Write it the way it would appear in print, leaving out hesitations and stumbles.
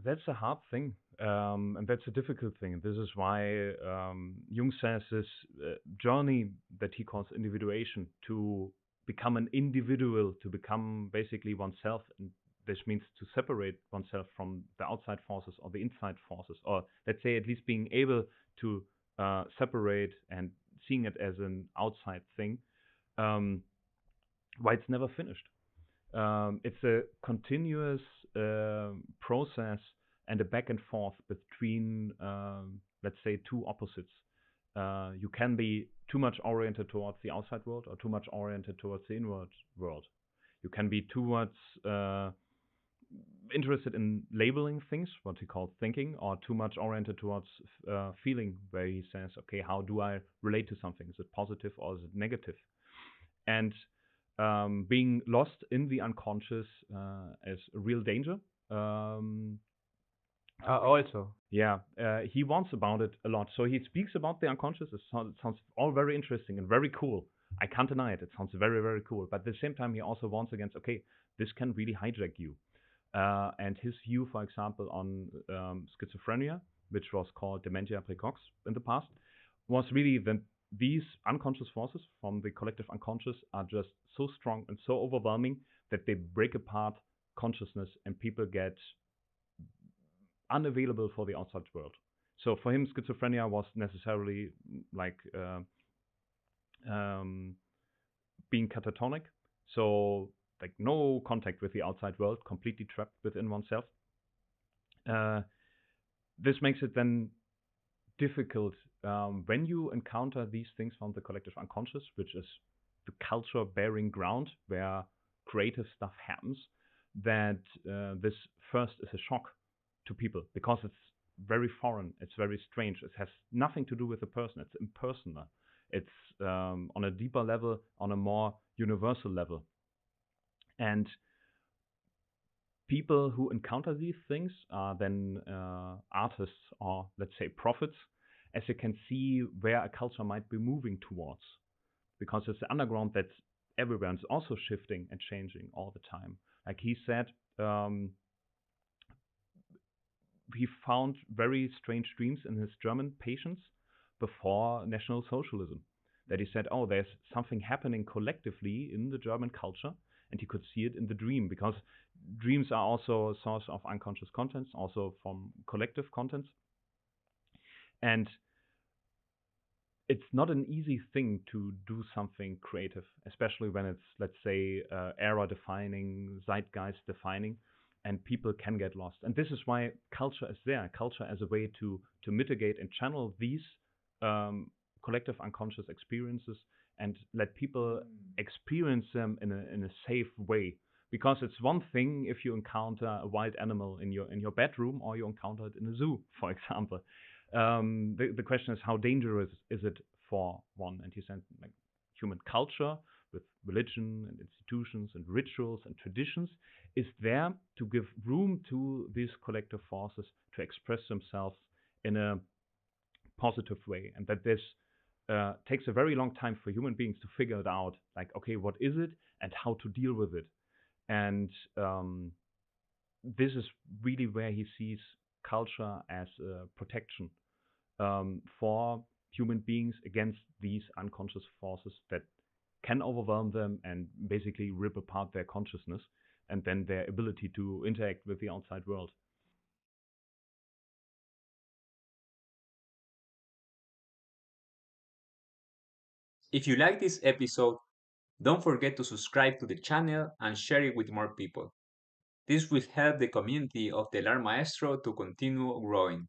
That's a hard thing, and that's a difficult thing. This is why Jung says this journey that he calls individuation to become an individual, to become basically oneself, and this means to separate oneself from the outside forces or the inside forces, or let's say at least being able to separate and seeing it as an outside thing. Um, why it's never finished. It's a continuous process and a back and forth between, let's say, two opposites. You can be too much oriented towards the outside world or too much oriented towards the inward world. You can be too much interested in labeling things, what he calls thinking, or too much oriented towards feeling, where he says, okay, how do I relate to something? Is it positive or is it negative? And being lost in the unconscious is a real danger. Um, Also, yeah, he wants about it a lot. So he speaks about the unconscious. It sounds all very interesting and very cool. I can't deny it. It sounds very, very cool. But at the same time, he also warns against, okay, this can really hijack you. And his view, for example, on schizophrenia, which was called dementia praecox in the past, was really that these unconscious forces from the collective unconscious are just so strong and so overwhelming that they break apart consciousness and people get unavailable for the outside world. So for him, schizophrenia was necessarily like um, being catatonic. So like no contact with the outside world, completely trapped within oneself. Uh, this makes it then difficult when you encounter these things from the collective unconscious, which is the culture bearing ground where creative stuff happens, that this first is a shock to people because it's very foreign, it's very strange, it has nothing to do with the person, it's impersonal, it's on a deeper level, on a more universal level. And people who encounter these things are then artists or let's say prophets, as they can see where a culture might be moving towards, because it's the underground that's everywhere and it's also shifting and changing all the time. Like he said, um, he found very strange dreams in his German patients before National Socialism. That he said, oh, there's something happening collectively in the German culture, and he could see it in the dream because dreams are also a source of unconscious contents, also from collective contents. And it's not an easy thing to do something creative, especially when it's, let's say, era defining, zeitgeist defining, and people can get lost. And this is why culture is there. Culture as a way to mitigate and channel these um, collective unconscious experiences and let people experience them in a safe way. Because it's one thing if you encounter a wild animal in your bedroom or you encounter it in a zoo, for example. The question is how dangerous is it for one? And he said like human culture with religion and institutions and rituals and traditions is there to give room to these collective forces to express themselves in a positive way, and that this takes a very long time for human beings to figure it out. Like, okay, what is it and how to deal with it? And this is really where he sees culture as a protection for human beings against these unconscious forces that can overwhelm them and basically rip apart their consciousness and then their ability to interact with the outside world. if you like this episode, don't forget to subscribe to the channel and share it with more people. This will help the community of the Lar Maestro to continue growing.